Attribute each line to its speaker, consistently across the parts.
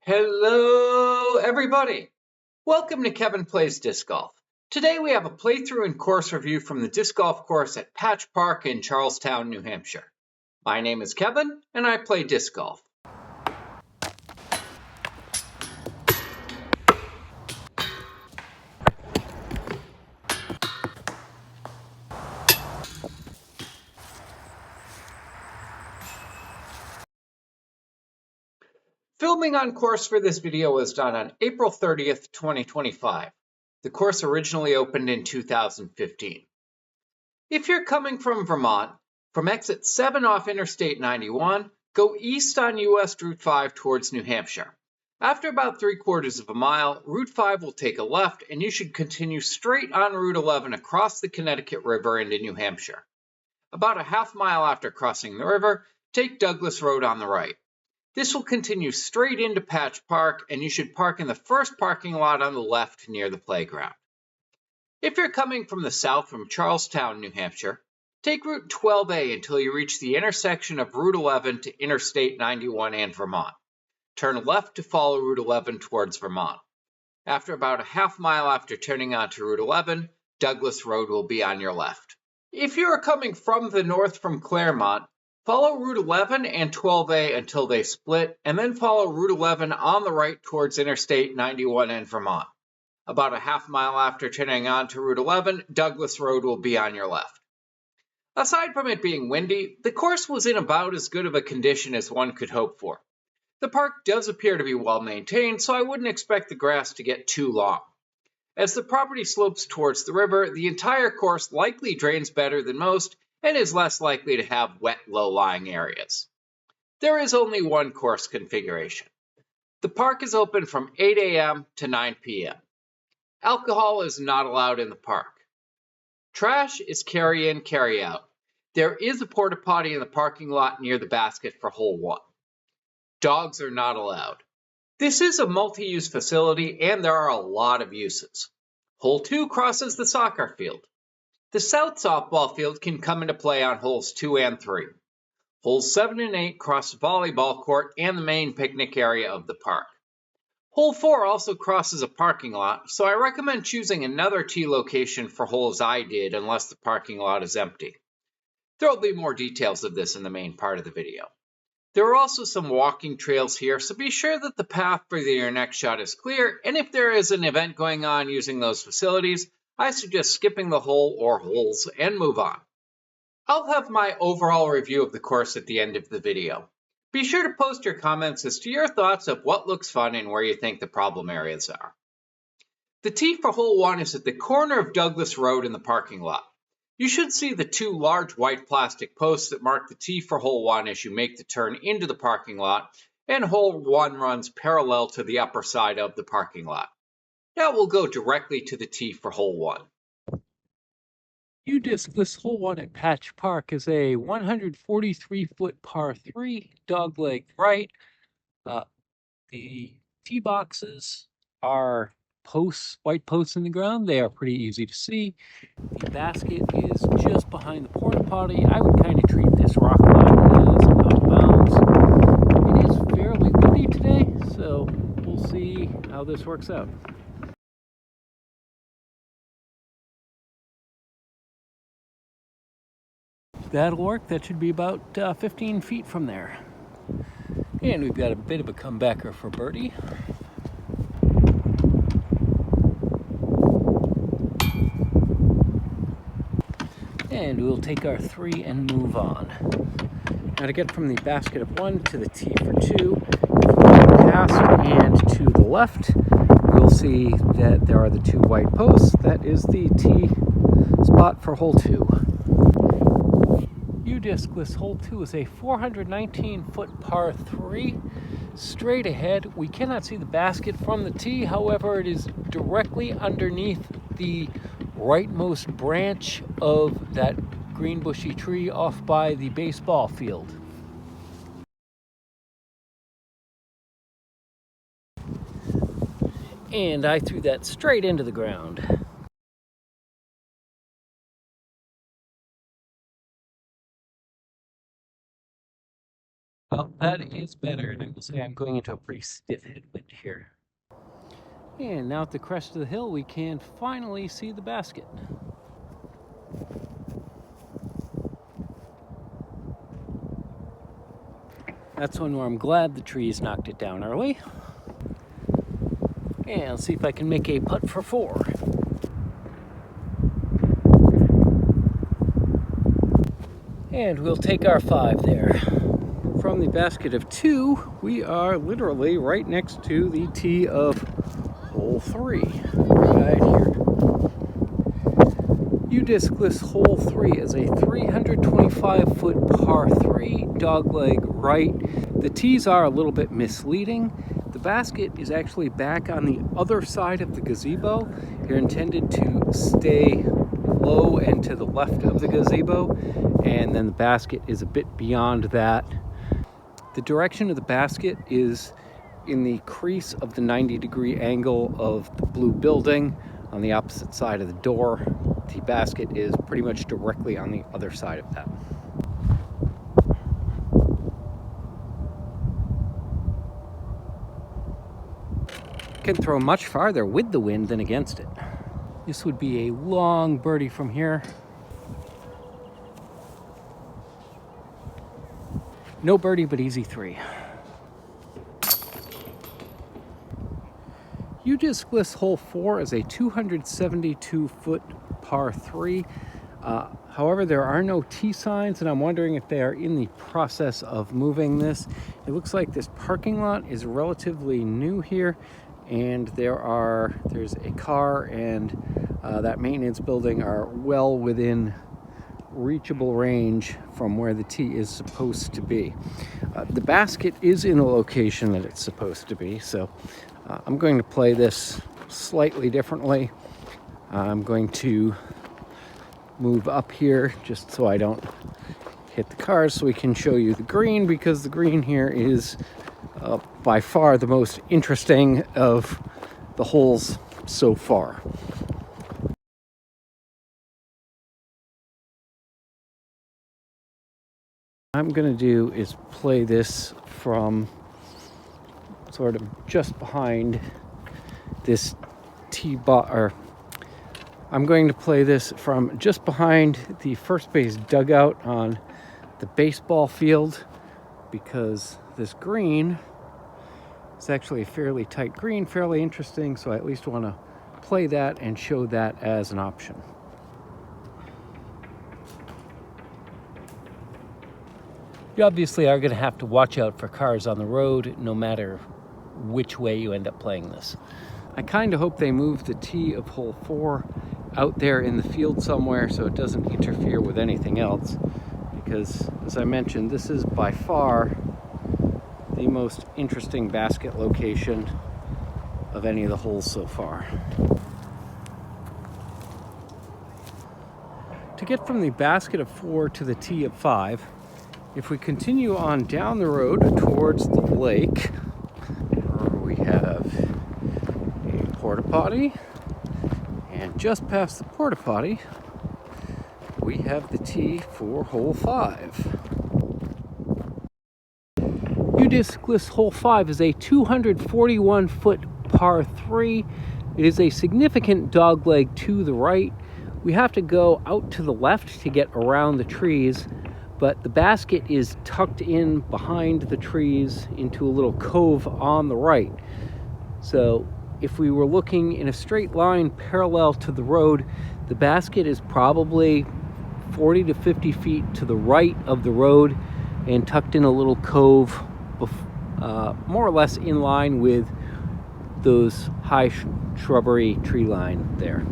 Speaker 1: Hello, everybody. Welcome to Kevin Plays Disc Golf. Today we have a playthrough and course review from the disc golf course at Patch Park in Charlestown, New Hampshire. My name is Kevin, and I play disc golf. Filming on course for this video was done on April 30th, 2025. The course originally opened in 2015. If you're coming from Vermont, from exit 7 off Interstate 91, go east on US Route 5 towards New Hampshire. After about 3/4 of a mile, Route 5 will take a left and you should continue straight on Route 11 across the Connecticut River into New Hampshire. About a half mile after crossing the river, take Douglas Road on the right. This will continue straight into Patch Park, and you should park in the first parking lot on the left near the playground. If you're coming from the south from Charlestown, New Hampshire, take Route 12A until you reach the intersection of Route 11 to Interstate 91 and Vermont. Turn left to follow Route 11 towards Vermont. After about a half mile after turning onto Route 11, Douglas Road will be on your left. If you are coming from the north from Claremont, follow Route 11 and 12A until they split, and then follow Route 11 on the right towards Interstate 91 and Vermont. About a half mile after turning onto Route 11, Douglas Road will be on your left. Aside from it being windy, the course was in about as good of a condition as one could hope for. The park does appear to be well maintained, so I wouldn't expect the grass to get too long. As the property slopes towards the river, the entire course likely drains better than most, and is less likely to have wet, low-lying areas. There is only one course configuration. The park is open from 8 a.m. to 9 p.m. Alcohol is not allowed in the park. Trash is carry in, carry out. There is a porta potty in the parking lot near the basket for hole 1. Dogs are not allowed. This is a multi-use facility and there are a lot of uses. Hole 2 crosses the soccer field. The south softball field can come into play on holes 2 and 3. Holes 7 and 8 cross the volleyball court and the main picnic area of the park. Hole 4 also crosses a parking lot, so I recommend choosing another tee location for holes I did unless the parking lot is empty. There will be more details of this in the main part of the video. There are also some walking trails here, so be sure that the path for your next shot is clear, and if there is an event going on using those facilities, I suggest skipping the hole or holes and move on. I'll have my overall review of the course at the end of the video. Be sure to post your comments as to your thoughts of what looks fun and where you think the problem areas are. The tee for hole 1 is at the corner of Douglas Road in the parking lot. You should see the 2 large white plastic posts that mark the tee for hole 1 as you make the turn into the parking lot, and hole 1 runs parallel to the upper side of the parking lot. Now we'll go directly to the tee for hole 1.
Speaker 2: This hole 1 at Patch Park is a 143-foot par 3, dogleg right. The tee boxes are white posts in the ground. They are pretty easy to see. The basket is just behind the porta potty. I would kind of treat this rock line as out of bounds. It is fairly windy today, so we'll see how this works out. That'll work. That should be about 15 feet from there. And we've got a bit of a comebacker for birdie. And we'll take our 3 and move on. Now to get from the basket of 1 to the tee for 2, if you go past and to the left, you'll see that there are the 2 white posts. That is the tee spot for hole 2. Discless hole 2 is a 419-foot par 3, straight ahead. We cannot see the basket from the tee, however, it is directly underneath the rightmost branch of that green bushy tree off by the baseball field. And I threw that straight into the ground. Well, that is better, and I will say I'm going into a pretty stiff headwind here. And now at the crest of the hill, we can finally see the basket. That's one where I'm glad the trees knocked it down early. And let's see if I can make a putt for 4. And we'll take our 5 there. From the basket of 2, we are literally right next to the tee of hole 3, right here. Udiscless hole 3 is a 325-foot par 3, dogleg right. The tees are a little bit misleading. The basket is actually back on the other side of the gazebo. You're intended to stay low and to the left of the gazebo, and then the basket is a bit beyond that. The direction of the basket is in the crease of the 90-degree angle of the blue building on the opposite side of the door. The basket is pretty much directly on the other side of that. Can throw much farther with the wind than against it. This would be a long birdie from here. No birdie, but easy 3. Udiscless hole 4 is a 272-foot par 3. However, there are no T signs, and I'm wondering if they are in the process of moving this. It looks like this parking lot is relatively new here, and there's a car and that maintenance building are well within reachable range from where the tee is supposed to be. The basket is in the location that it's supposed to be, so I'm going to play this slightly differently. I'm going to move up here just so I don't hit the cars, so we can show you the green, because the green here is by far the most interesting of the holes so far. What I'm going to do is play this from sort of just behind this tee box, or I'm going to play this from just behind the first base dugout on the baseball field, because this green is actually a fairly tight green, fairly interesting, so I at least want to play that and show that as an option. You obviously are going to have to watch out for cars on the road no matter which way you end up playing this. I kind of hope they move the tee of hole 4 out there in the field somewhere so it doesn't interfere with anything else, because as I mentioned, this is by far the most interesting basket location of any of the holes so far. To get from the basket of 4 to the tee of 5, if we continue on down the road towards the lake, we have a porta potty, and just past the porta potty we have the tee for hole 5. Udiscless hole 5 is a 241-foot par 3. It is a significant dogleg to the right. We have to go out to the left to get around the trees, but the basket is tucked in behind the trees into a little cove on the right. So if we were looking in a straight line parallel to the road, the basket is probably 40 to 50 feet to the right of the road and tucked in a little cove, more or less in line with those high shrubbery tree line there.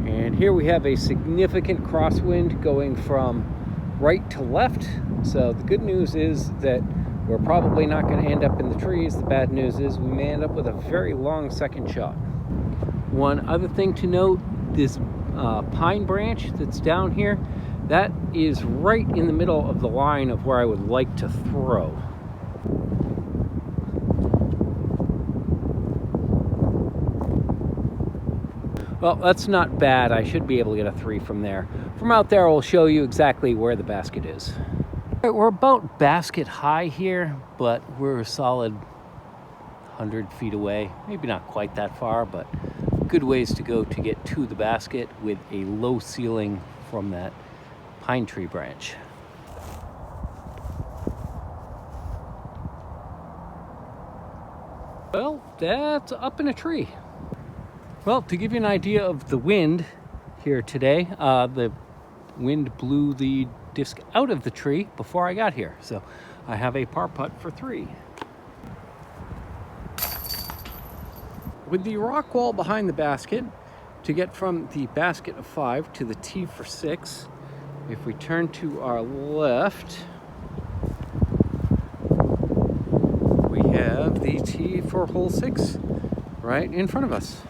Speaker 2: And here we have a significant crosswind going from right to left. So the good news is that we're probably not going to end up in the trees. The bad news is we may end up with a very long second shot. One other thing to note, this pine branch that's down here, that is right in the middle of the line of where I would like to throw. Well, that's not bad. I should be able to get a 3 from there. From out there, I'll show you exactly where the basket is. All right, we're about basket high here, but we're a solid 100 feet away. Maybe not quite that far, but good ways to go to get to the basket with a low ceiling from that pine tree branch. Well, that's up in a tree. Well, to give you an idea of the wind here today, the wind blew the disc out of the tree before I got here. So I have a par putt for 3. With the rock wall behind the basket, to get from the basket of 5 to the tee for 6, if we turn to our left, we have the tee for hole 6 right in front of us.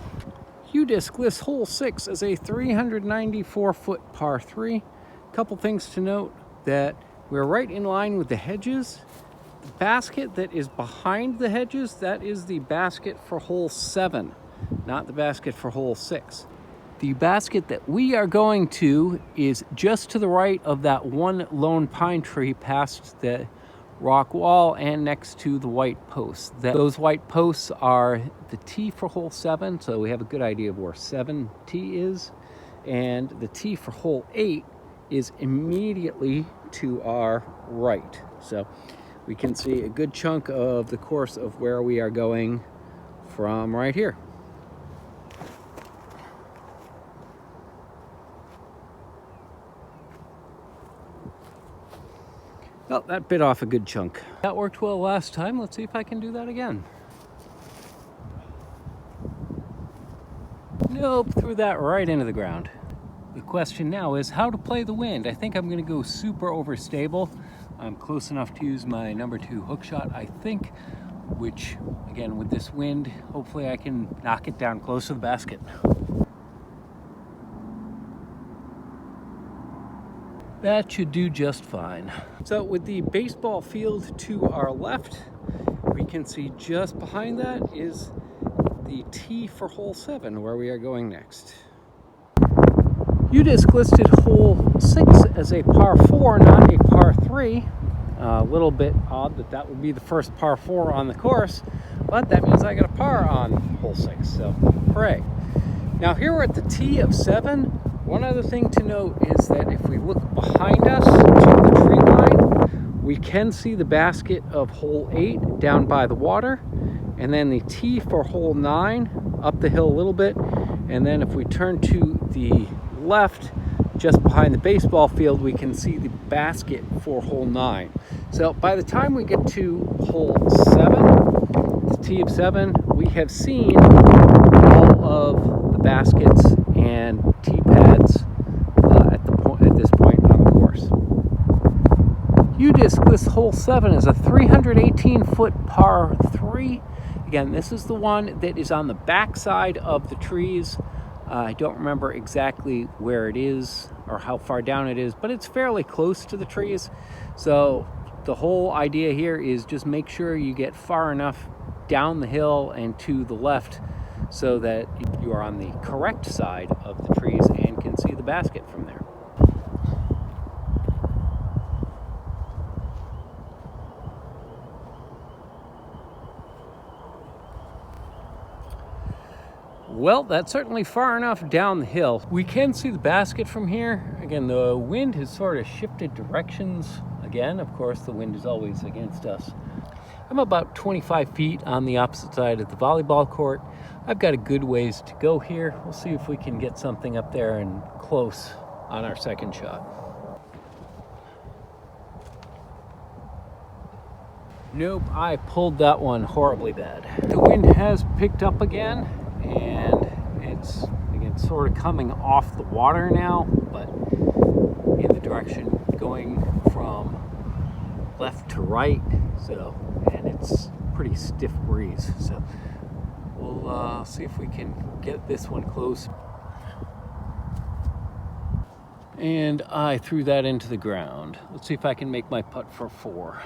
Speaker 2: U-Disc lists hole 6 as a 394-foot par 3. Couple things to note: that we're right in line with the hedges. The basket that is behind the hedges, that is the basket for hole 7, not the basket for hole 6. The basket that we are going to is just to the right of that one lone pine tree past the rock wall and next to the white posts. Those white posts are the tee for hole 7, so we have a good idea of where 7 tee is, and the tee for hole 8 is immediately to our right. So we can see a good chunk of the course of where we are going from right here. Well, that bit off a good chunk. That worked well last time. Let's see if I can do that again. Nope, threw that right into the ground. The question now is how to play the wind. I think I'm gonna go super overstable. I'm close enough to use my number 2 hook shot, I think, which, again, with this wind, hopefully I can knock it down close to the basket. That should do just fine. So with the baseball field to our left, we can see just behind that is the tee for hole 7, where we are going next. U-Disc listed hole 6 as a par 4, not a par 3. A little bit odd that that would be the first par 4 on the course, but that means I got a par on hole 6, so hooray. Now here we're at the tee of 7. One other thing to note is that if we look behind us to the tree line, we can see the basket of hole 8 down by the water, and then the tee for hole 9 up the hill a little bit, and then if we turn to the left, just behind the baseball field, we can see the basket for hole 9. So by the time we get to hole 7, the tee of 7, we have seen all of the baskets and tee pads at this point on the course. U-Disc lists hole 7 as a 318-foot par 3. Again, this is the one that is on the back side of the trees. I don't remember exactly where it is or how far down it is, but it's fairly close to the trees. So the whole idea here is just make sure you get far enough down the hill and to the left so that you are on the correct side of the trees and can see the basket from there. Well, that's certainly far enough down the hill. We can see the basket from here. Again, the wind has sort of shifted directions. Again, of course, the wind is always against us. I'm about 25 feet on the opposite side of the volleyball court. I've got a good ways to go here. We'll see if we can get something up there and close on our second shot. Nope, I pulled that one horribly bad. The wind has picked up again, and it's again sort of coming off the water now, but in the direction going from left to right. So, and it's pretty stiff breeze. So we'll see if we can get this one close. And I threw that into the ground. Let's see if I can make my putt for 4.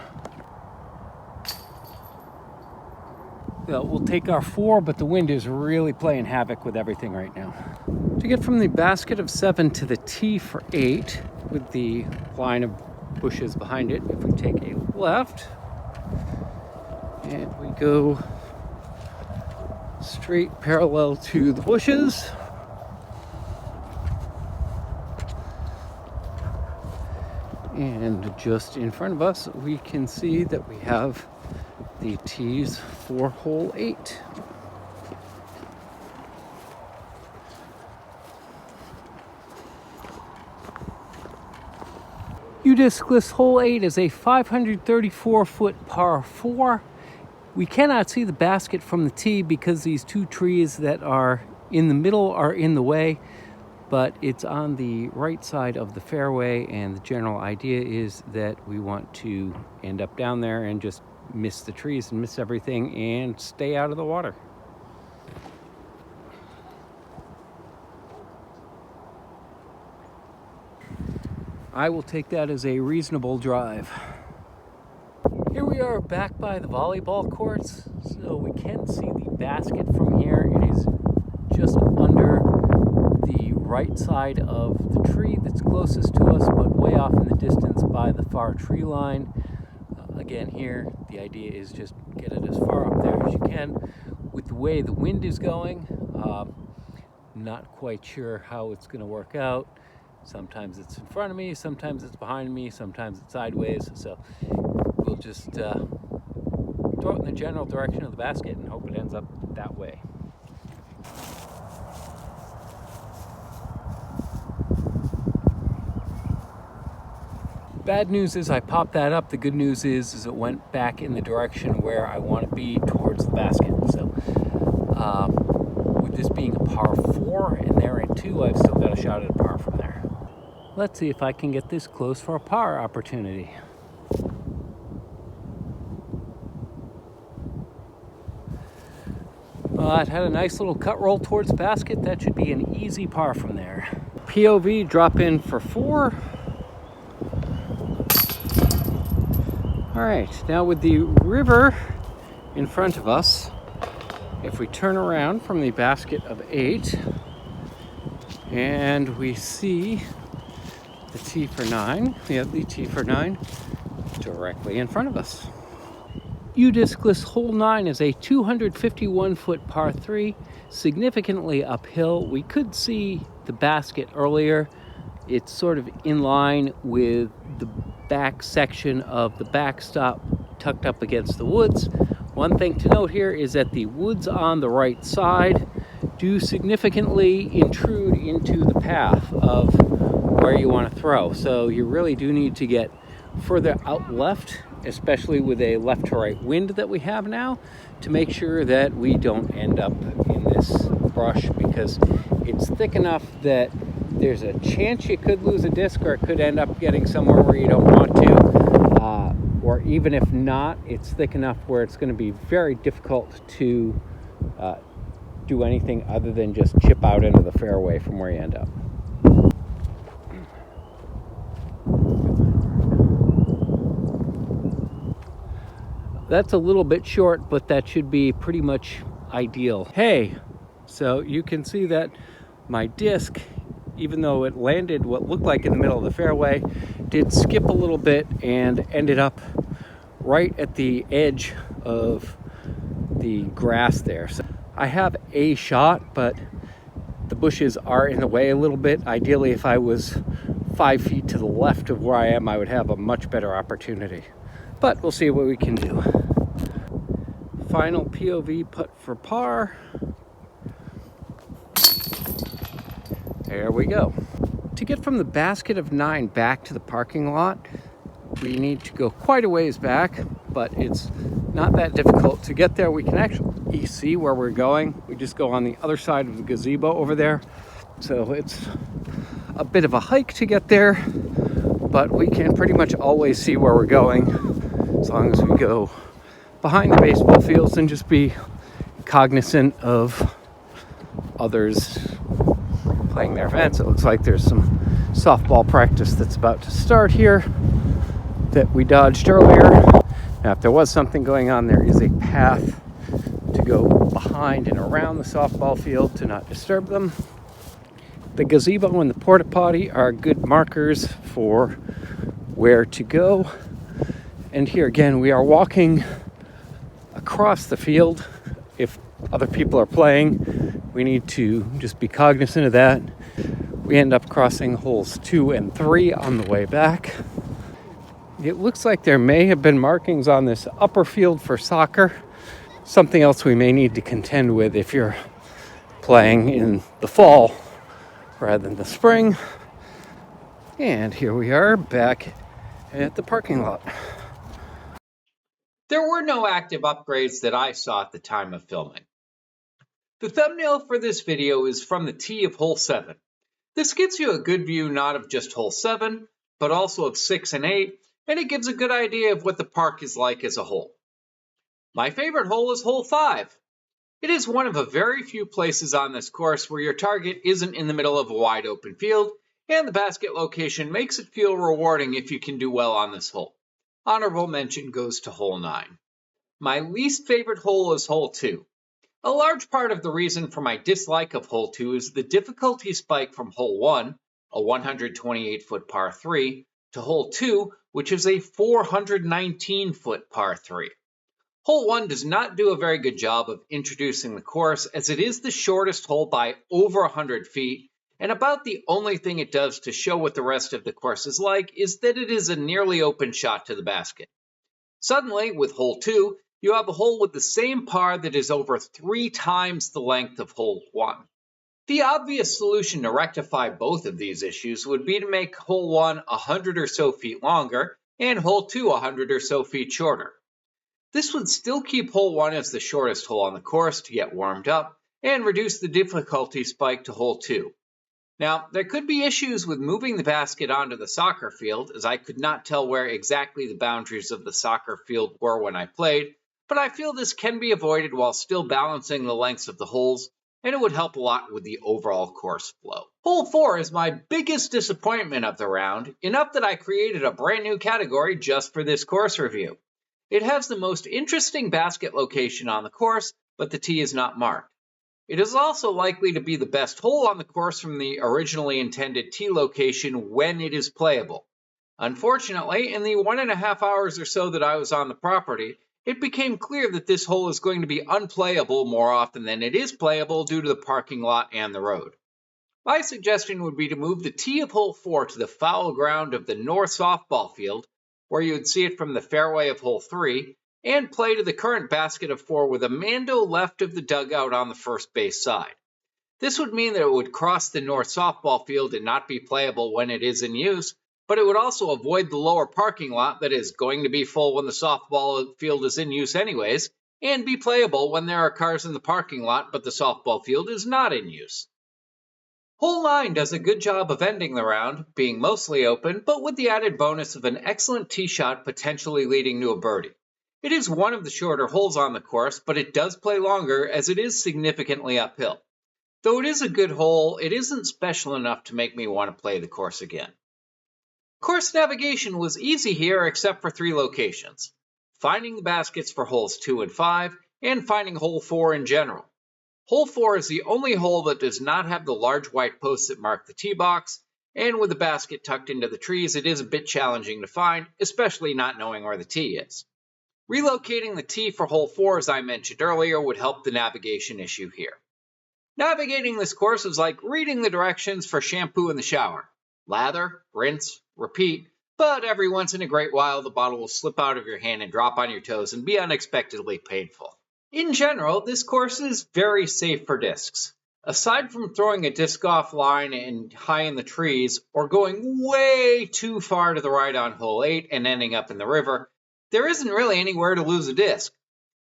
Speaker 2: We'll take our 4, but the wind is really playing havoc with everything right now. To get from the basket of 7 to the tee for 8 with the line of bushes behind it. If we take a left and we go straight parallel to the bushes, and just in front of us we can see that we have the tees for hole 8. Udisclus hole 8 is a 534-foot par 4. We cannot see the basket from the tee because these two trees that are in the middle are in the way, but it's on the right side of the fairway, and the general idea is that we want to end up down there and just miss the trees and miss everything and stay out of the water. I will take that as a reasonable drive. Here we are back by the volleyball courts, so we can see the basket from here. It is just under the right side of the tree that's closest to us, but way off in the distance by the far tree line. Again, here, the idea is just get it as far up there as you can. With the way the wind is going, not quite sure how it's going to work out. Sometimes it's in front of me, sometimes it's behind me, sometimes it's sideways. So we'll just throw it in the general direction of the basket and hope it ends up that way. Bad news is I popped that up. The good news is it went back in the direction where I want to be, towards the basket. So with this being a par 4 and they're in 2, I've still got a shot at a par from there. Let's see if I can get this close for a par opportunity. It had a nice little cut roll towards the basket. That should be an easy par from there. POV drop in for 4. All right, now with the river in front of us, if we turn around from the basket of 8 and we see the tee for 9, we have the tee for 9 directly in front of us. Udisclus hole 9 is a 251-foot par 3, significantly uphill. We could see the basket earlier. It's sort of in line with the back section of the backstop tucked up against the woods. One thing to note here is that the woods on the right side do significantly intrude into the path of where you want to throw. So you really do need to get further out left, especially with a left to right wind that we have now, to make sure that we don't end up in this brush, because it's thick enough that there's a chance you could lose a disc, or it could end up getting somewhere where you don't want to. Or even if not, it's thick enough where it's going to be very difficult to do anything other than just chip out into the fairway from where you end up. That's a little bit short, but that should be pretty much ideal. Hey, so you can see that my disc, even though it landed what looked like in the middle of the fairway, did skip a little bit and ended up right at the edge of the grass there. So I have a shot, but the bushes are in the way a little bit. Ideally, if I was 5 feet to the left of where I am, I would have a much better opportunity. But we'll see what we can do. Final POV putt for par. There we go. To get from the basket of 9 back to the parking lot, we need to go quite a ways back, but it's not that difficult to get there. We can actually see where we're going. We just go on the other side of the gazebo over there. So it's a bit of a hike to get there, but we can pretty much always see where we're going as long as we go behind the baseball fields and just be cognizant of others playing their events. It looks like there's some softball practice that's about to start here that we dodged earlier. Now, if there was something going on, there is a path to go behind and around the softball field to not disturb them. The gazebo and the porta potty are good markers for where to go. And here again, we are walking across the field. If other people are playing, we need to just be cognizant of that. We end up crossing holes 2 and 3 on the way back. It looks like there may have been markings on this upper field for soccer. Something else we may need to contend with if you're playing in the fall rather than the spring. And here we are back at the parking lot.
Speaker 1: There were no active upgrades that I saw at the time of filming. The thumbnail for this video is from the tee of hole 7. This gives you a good view not of just hole 7, but also of 6 and 8, and it gives a good idea of what the park is like as a whole. My favorite hole is hole 5. It is one of a very few places on this course where your target isn't in the middle of a wide open field, and the basket location makes it feel rewarding if you can do well on this hole. Honorable mention goes to hole 9. My least favorite hole is hole 2. A large part of the reason for my dislike of hole 2 is the difficulty spike from hole 1, a 128-foot par 3, to hole 2, which is a 419-foot par 3. Hole 1 does not do a very good job of introducing the course, as it is the shortest hole by over 100 feet, and about the only thing it does to show what the rest of the course is like is that it is a nearly open shot to the basket. Suddenly, with hole 2, you have a hole with the same par that is over 3 times the length of hole 1. The obvious solution to rectify both of these issues would be to make hole 1 100 or so feet longer and hole 2 100 or so feet shorter. This would still keep hole 1 as the shortest hole on the course to get warmed up and reduce the difficulty spike to hole 2. Now, there could be issues with moving the basket onto the soccer field, as I could not tell where exactly the boundaries of the soccer field were when I played, but I feel this can be avoided while still balancing the lengths of the holes, and it would help a lot with the overall course flow. Hole 4 is my biggest disappointment of the round, enough that I created a brand new category just for this course review. It has the most interesting basket location on the course, but the tee is not marked. It is also likely to be the best hole on the course from the originally intended tee location when it is playable. Unfortunately, in the 1.5 hours or so that I was on the property, it became clear that this hole is going to be unplayable more often than it is playable due to the parking lot and the road. My suggestion would be to move the tee of hole 4 to the foul ground of the north softball field, where you would see it from the fairway of hole 3, and play to the current basket of 4 with a mando left of the dugout on the first base side. This would mean that it would cross the north softball field and not be playable when it is in use, but it would also avoid the lower parking lot that is going to be full when the softball field is in use anyways, and be playable when there are cars in the parking lot but the softball field is not in use. Hole 9 does a good job of ending the round, being mostly open, but with the added bonus of an excellent tee shot potentially leading to a birdie. It is one of the shorter holes on the course, but it does play longer as it is significantly uphill. Though it is a good hole, it isn't special enough to make me want to play the course again. Course navigation was easy here except for 3 locations: finding the baskets for holes 2 and 5, and finding hole 4 in general. Hole 4 is the only hole that does not have the large white posts that mark the tee box, and with the basket tucked into the trees, it is a bit challenging to find, especially not knowing where the tee is. Relocating the tee for hole 4, as I mentioned earlier, would help the navigation issue here. Navigating this course is like reading the directions for shampoo in the shower. Lather, rinse, repeat, but every once in a great while the bottle will slip out of your hand and drop on your toes and be unexpectedly painful. In general, this course is very safe for discs. Aside from throwing a disc off line and high in the trees, or going way too far to the right on hole 8 and ending up in the river, there isn't really anywhere to lose a disc.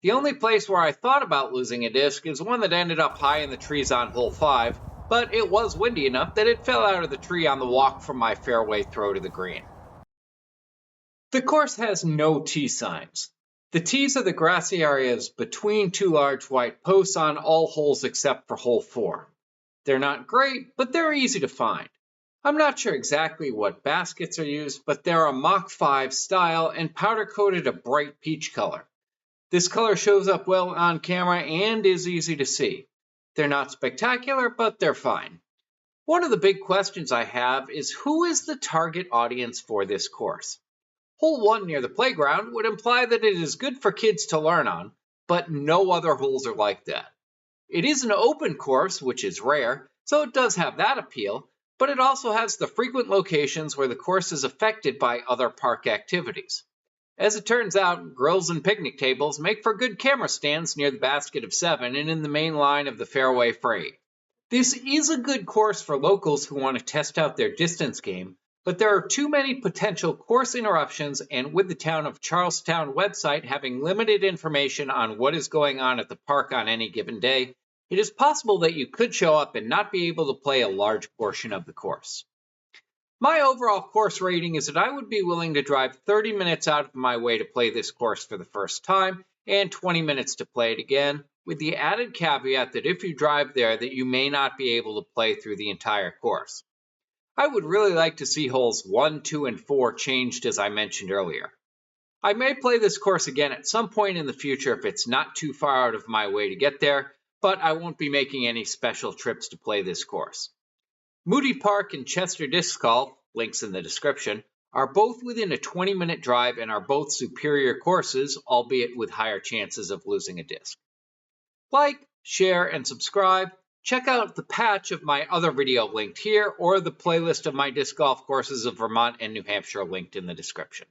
Speaker 1: The only place where I thought about losing a disc is one that ended up high in the trees on hole 5, but it was windy enough that it fell out of the tree on the walk from my fairway throw to the green. The course has no tee signs. The tees are the grassy areas between 2 large white posts on all holes except for hole 4. They're not great, but they're easy to find. I'm not sure exactly what baskets are used, but they're a Mach 5 style and powder-coated a bright peach color. This color shows up well on camera and is easy to see. They're not spectacular, but they're fine. One of the big questions I have is who is the target audience for this course? Hole 1 near the playground would imply that it is good for kids to learn on, but no other holes are like that. It is an open course, which is rare, so it does have that appeal, but it also has the frequent locations where the course is affected by other park activities. As it turns out, grills and picnic tables make for good camera stands near the basket of 7 and in the main line of the fairway for 8. This is a good course for locals who want to test out their distance game, but there are too many potential course interruptions, and with the town of Charlestown website having limited information on what is going on at the park on any given day, it is possible that you could show up and not be able to play a large portion of the course. My overall course rating is that I would be willing to drive 30 minutes out of my way to play this course for the first time and 20 minutes to play it again, with the added caveat that if you drive there that you may not be able to play through the entire course. I would really like to see holes 1, 2, and 4 changed as I mentioned earlier. I may play this course again at some point in the future if it's not too far out of my way to get there, but I won't be making any special trips to play this course. Moody Park and Chester Disc Golf, links in the description, are both within a 20-minute drive and are both superior courses, albeit with higher chances of losing a disc. Like, share, and subscribe. Check out the patch of my other video linked here or the playlist of my disc golf courses of Vermont and New Hampshire linked in the description.